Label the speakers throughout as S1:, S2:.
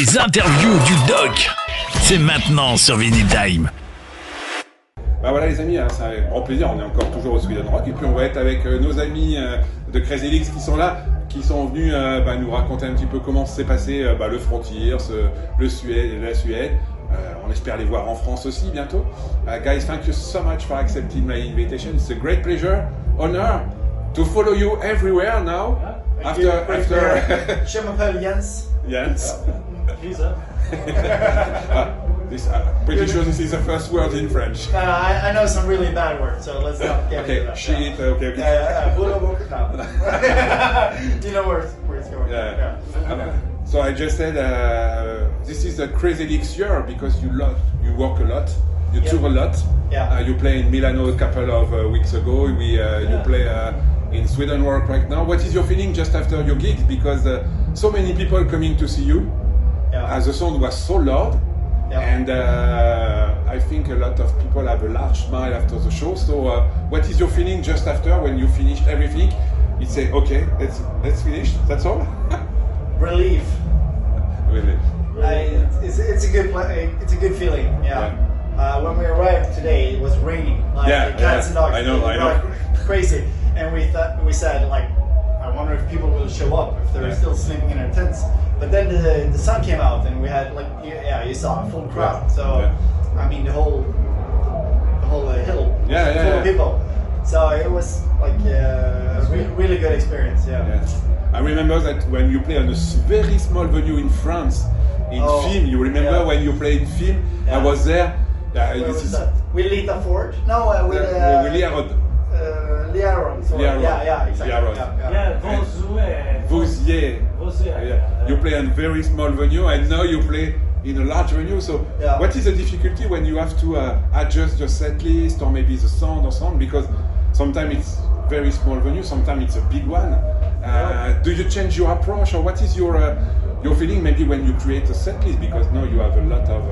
S1: Les interviews du doc, c'est maintenant sur Vinyl Time.
S2: Bah voilà les amis, hein, c'est un grand plaisir, on est encore toujours au Sweden Rock et puis on va être avec nos amis de Lixx qui sont là, qui sont venus nous raconter un petit peu comment s'est passé le Frontiers, la Suède. On espère les voir en France aussi bientôt. Guys, thank you so much for accepting my invitation. It's a great pleasure, honor to follow you everywhere now.
S3: After Je m'appelle Jens.
S2: Jens.
S3: Lisa.
S2: Pretty sure this is the first word in French.
S3: I know some really bad words, so let's not get into that.
S2: Shit, okay.
S3: Do you know where it's going?
S2: Yeah. So I just said this is a crazy Lixx year because you work a lot, you tour a lot.
S3: Yeah.
S2: You play in Milano a couple of weeks ago. You play in Sweden work right now. What is your feeling just after your gigs? Because so many people coming to see you.
S3: Yeah.
S2: The sound was so loud.
S3: Yeah.
S2: And I think a lot of people have a large smile after the show. So what is your feeling just after when you finished everything? You say, okay, let's finish. That's all.
S3: Relief.
S2: Really.
S3: It's a good feeling. Yeah. When we arrived today, it was raining. Cats and dogs.
S2: I know.
S3: Crazy. And we said like, I wonder if people will show up if they're still sleeping in their tents. But then the sun came out and we had you saw a full crowd. So I mean the whole hill full of people. So it was like a really good experience. Yeah.
S2: I remember that when you play on a very small venue in France, in Film. You remember when you played in Film? Yeah. I was there.
S3: Where was that? With Lita Ford? No, with
S2: Liarod.
S3: Liarod. Yeah, exactly.
S2: Vosier. You play on a very small venue, and now you play in a large venue. So, what is the difficulty when you have to adjust your set list, or maybe the sound or something? Because sometimes it's very small venue, sometimes it's a big one. Do you change your approach, or what is your feeling maybe when you create a set list? Because now you have a lot of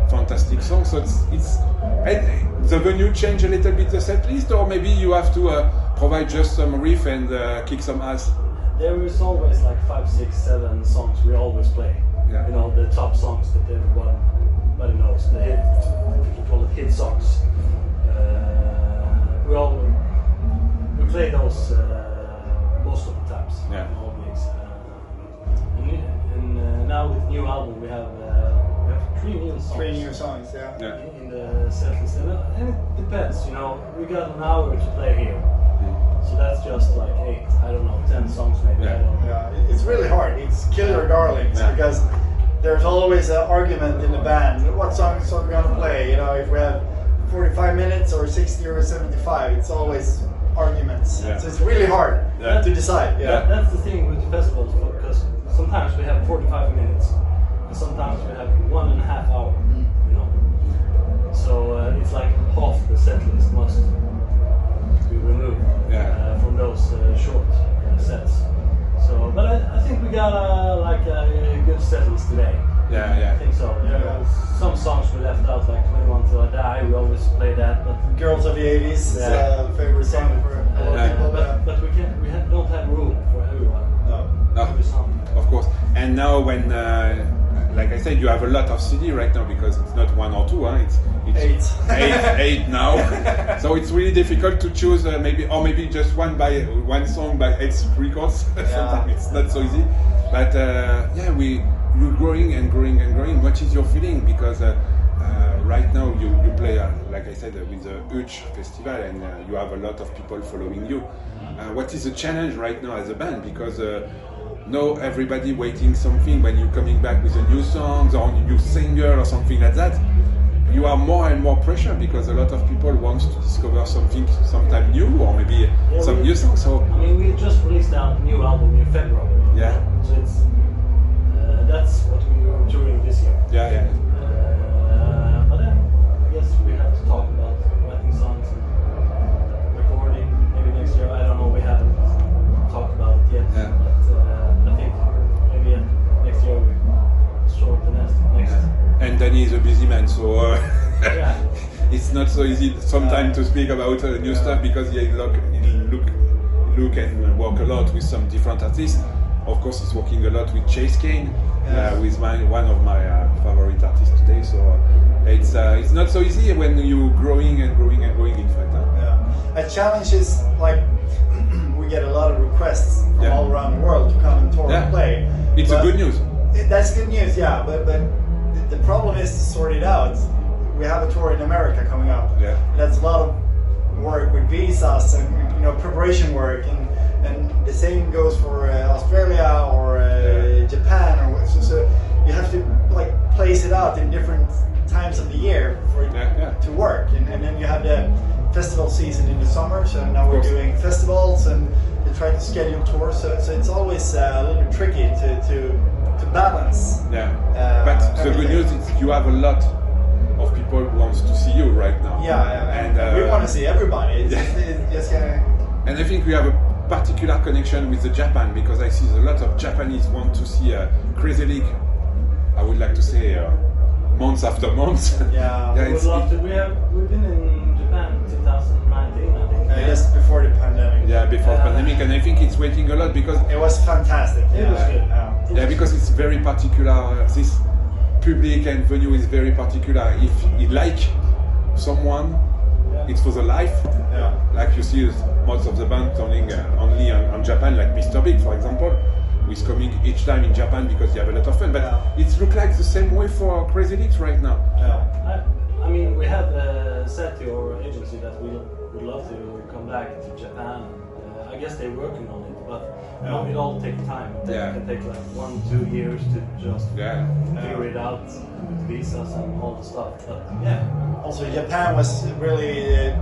S2: fantastic songs, so it's the venue change a little bit the set list, or maybe you have to provide just some riff and kick some ass.
S4: There is always like 5, 6, 7 songs we always play.
S2: Yeah.
S4: You know, the top songs that everybody knows, the hit, we can call it hit songs. We play those most of the times.
S2: Yeah.
S4: In all gigs. And now with new album we have 3 new songs.
S3: 3 new songs,
S4: In the set list, and it depends. You know, we got an hour to play here. So that's just like 8, I don't know, 10 songs maybe.
S3: Yeah, it's really hard. It's kill your darlings because there's always an argument in the band. What songs are we gonna play? You know, if we have 45 minutes or 60 or 75, it's always arguments.
S2: Yeah.
S3: So it's really hard to decide.
S4: That's the thing with festivals, because sometimes we have 45 minutes, and sometimes we have 1.5 hours. You know, so it's like half the set list must be removed from those short sets. So, but I think we got a good set list today.
S2: Yeah.
S4: I think so. Some songs we left out, like 21 Till I Die. We always play that, but
S3: Girls of the 80s is a favorite song for a lot of people.
S4: But we don't have room for everyone.
S2: No.
S4: Every song.
S2: Of course. And now when, like I said, you have a lot of CD right now because it's not 1 or 2, it's 8 now. So it's really difficult to choose maybe just one song by 8 records. Sometimes it's not so easy. But we're growing and growing and growing. What is your feeling? Because right now you play, like I said, with a huge festival and you have a lot of people following you. What is the challenge right now as a band? Because now everybody waiting something when you're coming back with a new song or a new singer or something like that. You are more and more pressure because a lot of people want to discover something sometime new or maybe some new song. So
S4: I mean, we just released our new album in February.
S2: Yeah.
S4: So it's that's what we were doing this year.
S2: Yeah.
S4: But then I guess we have to talk about writing songs and recording maybe next year. I don't know. We haven't talked about it yet.
S2: Yeah.
S4: But I think maybe next year we sort the next.
S2: And Danny is a busy man, so it's not so easy sometimes to speak about new stuff because he look and work a lot with some different artists. of course, he's working a lot with Chase Kane, with one of my favorite artists today. So it's not so easy when you're growing and growing and growing. In fact,
S3: a challenge is like we get a lot of requests from all around the world to come and tour and play.
S2: It's a good news.
S3: That's good news, yeah. But the problem is to sort it out. We have a tour in America coming up.
S2: Yeah.
S3: That's a lot of work with visas and preparation work, and the same goes for Australia or Japan, or so you have to like place it out in different times of the year for it to work, and then you have the festival season in the summer. So now we're doing festivals and try to schedule tours. So it's always a little bit tricky to balance.
S2: Yeah, but the good news is you have a lot of people who wants to see you right now.
S3: And we want to see everybody. It's just
S2: and I think we have a particular connection with the Japan, because I see a lot of Japanese want to see Crazy League. I would like to say months after months.
S4: Yeah, we would love to. We've been in Japan 2019, I think.
S3: Just before the pandemic.
S2: Yeah, before pandemic, and I think it's waiting a lot because
S3: it was fantastic.
S4: It was good.
S2: Yeah, because it's very particular. This public and venue is very particular. If you like someone, it's for the life.
S3: Yeah.
S2: Like you see most of the bands only on Japan, like Mr. Big, for example, who is coming each time in Japan because they have a lot of fun. But it looks like the same way for Crazy League right now.
S3: Yeah.
S4: I mean, we have said to your agency that we would love to come back to Japan. I guess they're working on it, but it all takes time. It can take like 1-2 years to just figure it out, visas and all the stuff. But
S3: also Japan was really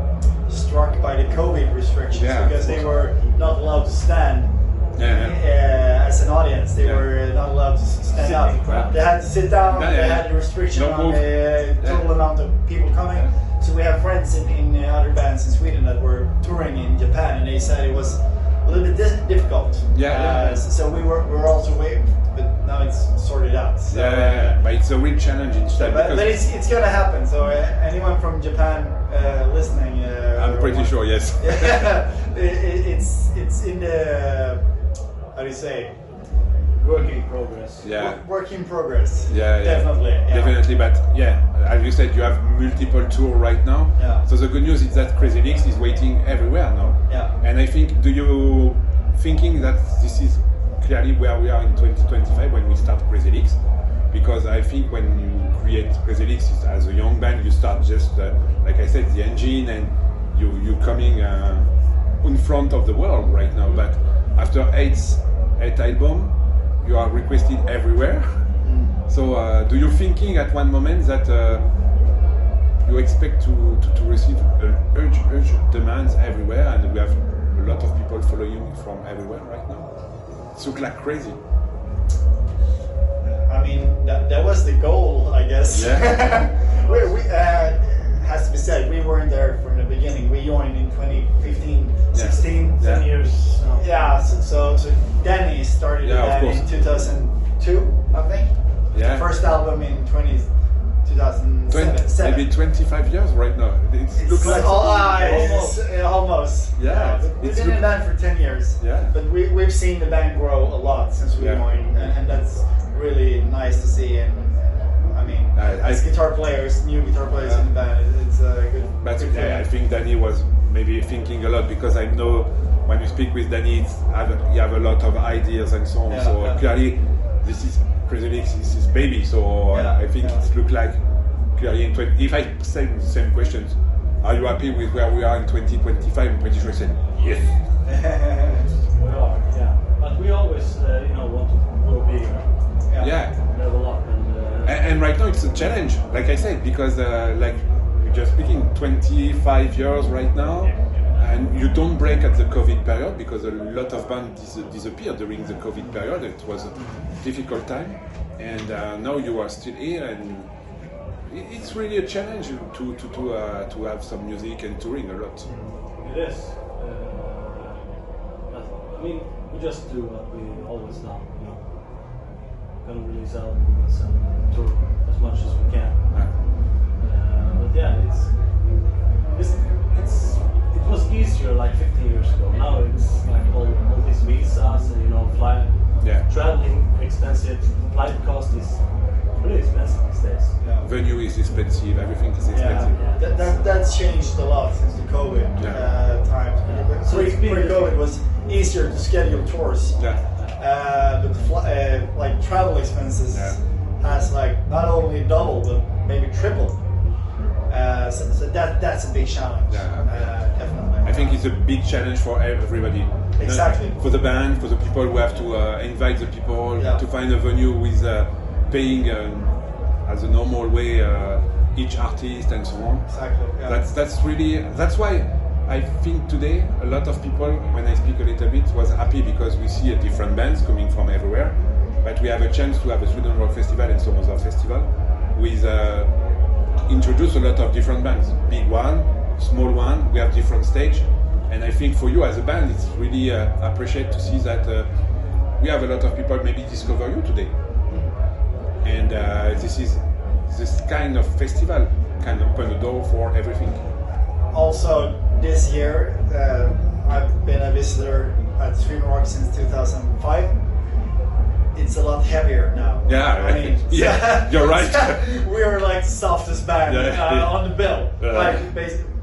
S3: struck by the COVID restrictions because they were not allowed to stand as an audience. They were not allowed to stand up. They had to sit down. They had a restriction on the total amount of people coming. So we have friends in other bands in Sweden that were touring in Japan, and they said it was a little bit difficult. So we were also waiting, but now it's sorted out. So,
S2: but it's a real challenge instead.
S3: But it's gonna happen. So anyone from Japan listening,
S2: I'm pretty sure, yes.
S3: it's in the how do you say?
S4: Work in progress.
S3: Work in progress.
S2: Definitely. Definitely, but as you said, you have multiple tours right now. So the good news is that Crazy Lixx is waiting everywhere now. And I think, do you thinking that this is clearly where we are in 2025 when we start Crazy Lixx? Because I think when you create Crazy Lixx as a young band, you start just like I said, the engine, and you coming in front of the world right now. But after eight albums, you are requested everywhere. So do you thinking at one moment that you expect to receive urge demands everywhere, and we have a lot of people following you from everywhere right now? It looks like crazy.
S3: I mean, that was the goal, I guess. we has to be said, we weren't there from the beginning. We joined in 2015, 16, 10 years. So Danny started in 2002, I think. The first album in 2007.
S2: Maybe 25 years right now. It looks like
S3: almost.
S2: But
S3: we've been in the band for 10 years. But we've seen the band grow a lot since we joined, and that's really nice to see. And I mean, as guitar players, new guitar players in the band, it's a good.
S2: But I think Danny was maybe thinking a lot, because I know when you speak with Danny, you have a lot of ideas and so on. So clearly, this is Crazy Lixx, this is baby. So I think it looks like clearly in 20. If I say the same questions, are you happy with where we are in 2025? I'm pretty sure I said yes.
S4: We are, but we always, want to go bigger. Level up,
S2: and right now it's a challenge, like I said, because like we're just speaking, 25 years right now, and you don't break at the COVID period, because a lot of bands disappeared during the COVID period. It was a difficult time, and now you are still here, and it's really a challenge to have some music and touring a lot.
S4: It is. I mean, we just do what we always done. Gonna release albums and tour as much as we can. But it was easier like 15 years ago. Now it's like all these visas and flying expensive. Flight cost is pretty expensive these days.
S3: Yeah.
S2: Venue is expensive, everything is expensive.
S3: That's changed a lot since the COVID times.
S4: So it's been
S3: Pre-COVID it was easier to schedule tours.
S2: Yeah.
S3: But like travel expenses has like not only doubled but maybe tripled. So that's a big challenge. Definitely.
S2: I think it's a big challenge for everybody.
S3: Exactly.
S2: For the band, for the people who have to invite the people, to find a venue with paying as a normal way each artist and so on.
S3: Exactly. Yeah.
S2: That's why I think today a lot of people, when I speak a little bit, was happy because we see different bands coming from everywhere, but we have a chance to have a Sweden Rock Festival and some other festival with introduce a lot of different bands, big one, small one. We have different stage, and I think for you as a band, it's really appreciate to see that we have a lot of people maybe discover you today, and this is this kind of festival can open the door for everything.
S3: Also, this year I've been a visitor at Sweden Rock since 2005. It's a lot heavier now.
S2: Yeah,
S3: I mean,
S2: you're right.
S3: We are like the softest band on the bill,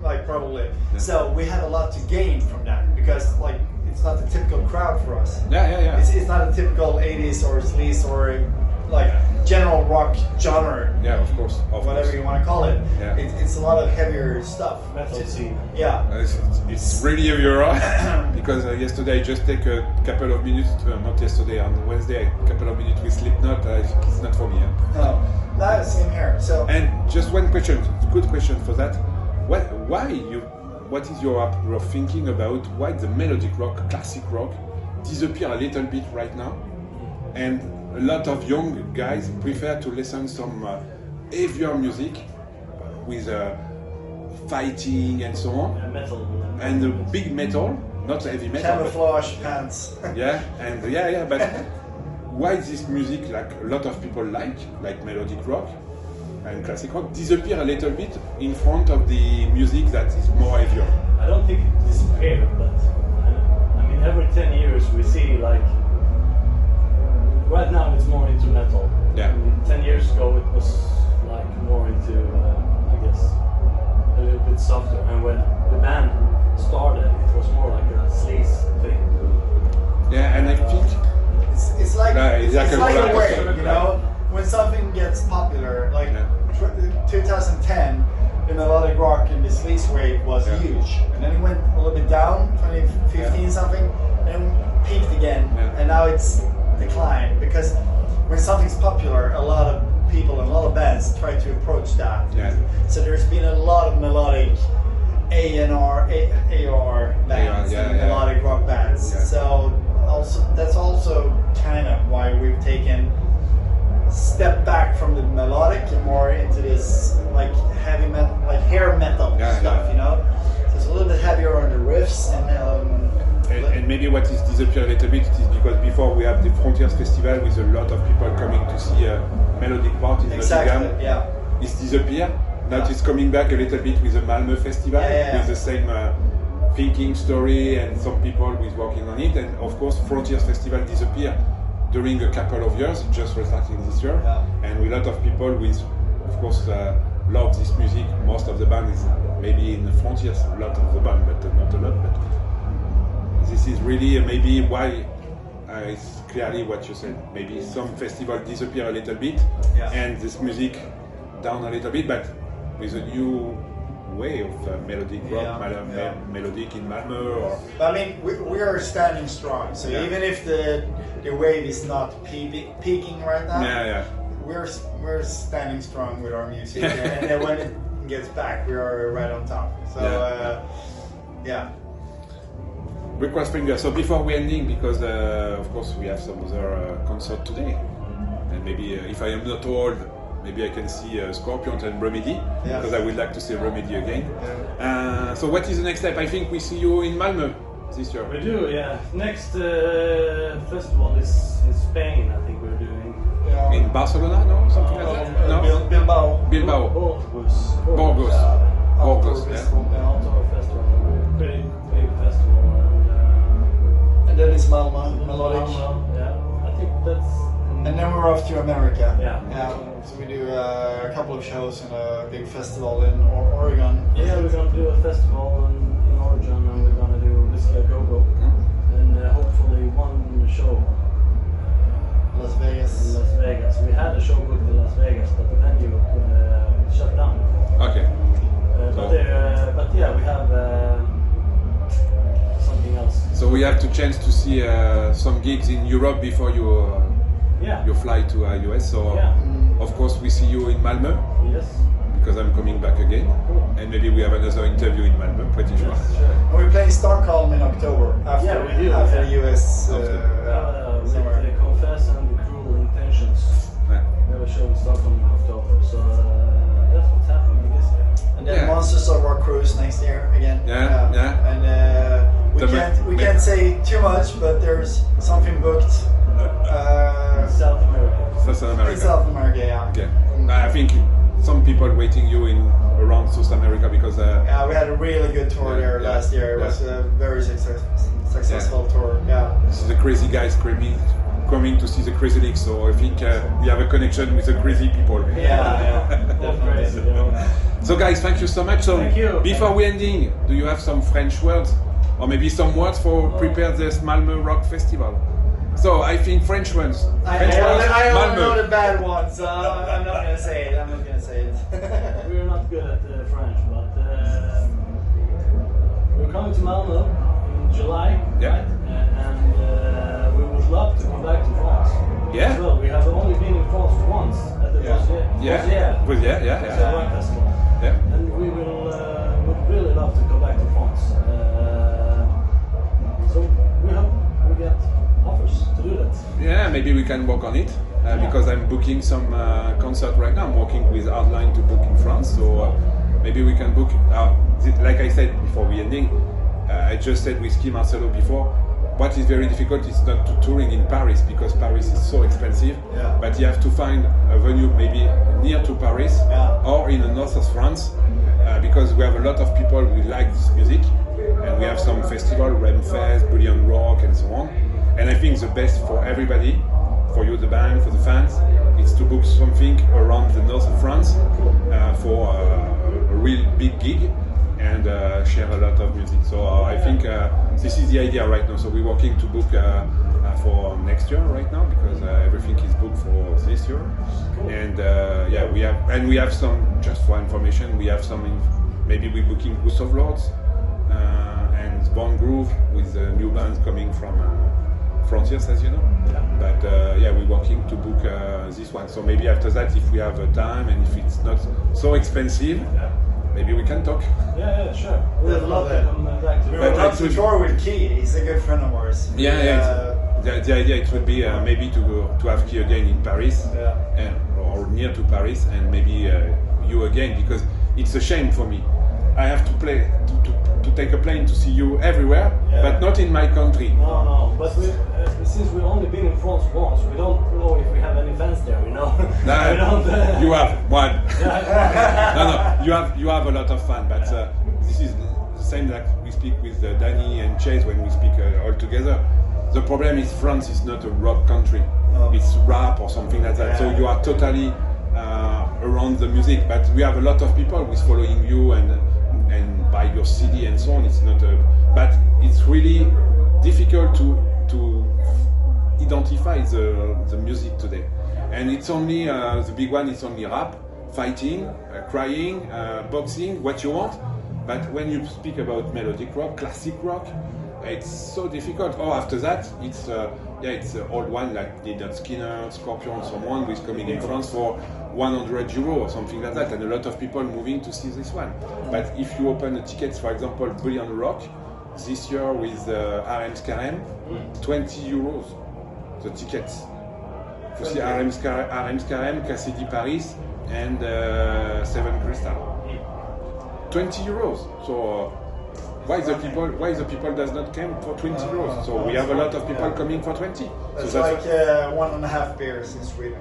S3: like probably.
S2: Yeah.
S3: So we have a lot to gain from that because like it's not the typical crowd for us.
S2: Yeah.
S3: It's not a typical 80s or sleaze or like general rock genre.
S2: Yeah, of course.
S3: Whatever you want to call it.
S2: Yeah.
S3: It's a lot of heavier stuff.
S4: Metal scene.
S3: Yeah.
S2: It's really a Euro because yesterday I just take a couple of minutes, not yesterday, on Wednesday, a couple of minutes with Slipknot. It's not for me.
S3: No, that's same here. So.
S2: And just one question, good question for that. What is your thinking about why the melodic rock, classic rock, disappear a little bit right now, and a lot of young guys prefer to listen some heavier music with fighting and so on,
S4: Metal.
S2: and the big metal, not heavy metal.
S3: Camouflage pants.
S2: But why this music, like a lot of people like melodic rock and classic rock, disappear a little bit in front of the music that is more heavier?
S4: I don't think it disappeared, but I mean every 10 years we see like. Right now it's more into metal.
S2: Yeah.
S4: I mean, 10 years ago it was like more into, I guess, a little bit softer. And when the band started, it was more like a sleaze thing.
S2: Yeah, and I think
S3: it's like it's like a wave,
S2: black.
S3: you know. When something gets popular, like 2010, the melodic rock and the sleaze wave was huge, and then it went a little bit down, 2015 something, and peaked again, and now it's decline because when something's popular, a lot of people and a lot of bands try to approach that.
S2: Yeah.
S3: So there's been a lot of melodic AR bands and melodic rock bands.
S2: Yeah.
S3: So that's also kind of why we've taken a step back from the melodic and more into this like heavy metal, like hair metal stuff, you know. So it's a little bit heavier on the riffs
S2: and maybe what is disappeared a little bit is because before we have the Frontiers Festival with a lot of people coming to see a melodic part in Nottingham. It's disappeared. Now it's coming back a little bit with the Malmö Festival with the same thinking story and some people with working on it. And of course, Frontiers Festival disappeared during a couple of years, just restarting this year. And a lot of people with, of course, love this music. Most of the band is maybe in the Frontiers, a lot of the band, but not a lot. But this is really maybe why it's clearly what you said. Maybe some festivals disappear a little bit and this music down a little bit, but with a new way of melodic rock, melodic in Malmö. Or
S3: I mean, we are standing strong. So even if the wave is not peaking right now, we're standing strong with our music, and then when it gets back, we are right on top. So
S2: Request finger. So before we ending, because of course we have some other concert today, and maybe if I am not old, maybe I can see Scorpion and Remedy, because I would like to see Remedy again. So what is the next step? I think we see you in Malmö this year.
S4: We do, yeah. Next festival is in Spain, I think we're doing.
S2: In Barcelona, no? Something like that? No? Bilbao. Burgos.
S4: Outdoor festival. Pretty big festival.
S3: And then it's Malmö, melodic.
S4: I think that's
S3: And then we're off to America.
S4: Yeah.
S3: So we do a couple of shows in a big festival in Oregon.
S4: Yeah, we're gonna do a festival in Oregon, and we're gonna do Whiskey a Go-Go, and hopefully one show.
S3: Las Vegas.
S4: In Las Vegas. We had a show booked in Las Vegas, but the venue shut down.
S2: Okay.
S4: But yeah, we have something else.
S2: So we have the chance to see some gigs in Europe before you fly to US. So of course we see you in Malmö.
S4: Yes.
S2: Because I'm coming back again, and maybe we have another interview in Malmö. Pretty sure.
S4: Yes, sure.
S3: And we're playing Stockholm in October. After,
S4: we do.
S3: After the US.
S4: With the Confess and the Cruel Intentions.
S2: Yeah.
S4: We have a show in Stockholm in October. So that's what's happening this year.
S3: And then Monsters of Rock Cruise next year again.
S2: Yeah.
S3: And we can't say too much, but there's something booked.
S4: South America.
S3: In South America, yeah.
S2: Okay. I think some people waiting you in around South America because
S3: we had a really good tour there last year. It was a very successful tour. Yeah.
S2: This is the crazy guys coming to see the crazy Lixx, so I think we have a connection with the crazy people.
S3: Definitely.
S2: So guys, thank you so much. So
S4: thank you.
S2: Before we ending, do you have some French words or maybe some words for prepare this Malmö Rock Festival? So I think French ones.
S3: I only know the bad ones, so I'm not gonna say it.
S4: We're not good at French, but we're coming to Malmö in July, right? And we would love to come back to France.
S2: Yeah.
S4: Well, we have only been in France once at the
S2: Yeah.
S4: It's a rock festival.
S2: Yeah.
S4: And we would really love to go back to France. So we hope we get offers to do that.
S2: Yeah, maybe we can work on it because I'm booking some concert right now. I'm working with Outline to book in France, so maybe we can book. Like I said before we ending, I just said with Kim Marcelo before. What is very difficult is not to touring in Paris because Paris is so expensive.
S3: Yeah.
S2: But you have to find a venue maybe near to Paris or in the north of France because we have a lot of people who like this music and we have some festival, Remfest, Brilliant Rock, and so on. And I think the best for everybody, for you, the band, for the fans, is to book something around the north of France for a real big gig and share a lot of music. So I think this is the idea right now. So we're working to book for next year right now because everything is booked for this year. And we have some, just for information, we have some. Maybe we're booking House of Lords and Born Groove with new bands coming from. Frontiers, as you know, but we're working to book this one. So maybe after that, if we have time and if it's not so expensive, maybe we can talk.
S4: Yeah, sure. We'd love to come back to.
S3: We would love to tour with Key. He's a good friend of ours.
S2: The idea it would be maybe to have Key again in Paris, or near to Paris, and maybe you again because it's a shame for me. I have to play to take a plane to see you everywhere, but not in my country.
S4: No. But since we've only been in France once, we don't know if we have any fans there. You know.
S2: You have one. No. You have a lot of fun, but this is the same like we speak with Danny and Chase when we speak all together. The problem is France is not a rock country. It's rap or something like that. So you are totally around the music, but we have a lot of people who's following you and buy your CD and so on. It's not but it's really difficult to identify the music today. And it's only the big one. It's only rap, fighting, crying, boxing, what you want. But when you speak about melodic rock, classic rock, it's so difficult. Or after that, it's old one like Leonard Skinner, Scorpion, someone who is coming in France for 100 euro or something like that, and a lot of people moving to see this one. But if you open the tickets, for example, Brilliant Rock, this year with RM Scarem, 20 euros the tickets. To see RM Scarem, Cassidy Paris, and Seven Crystal. 20 euros. So why the people does not come for 20 euros? So we have a lot of people coming for 20.
S3: That's
S2: so
S3: like 1.5 beers in Sweden.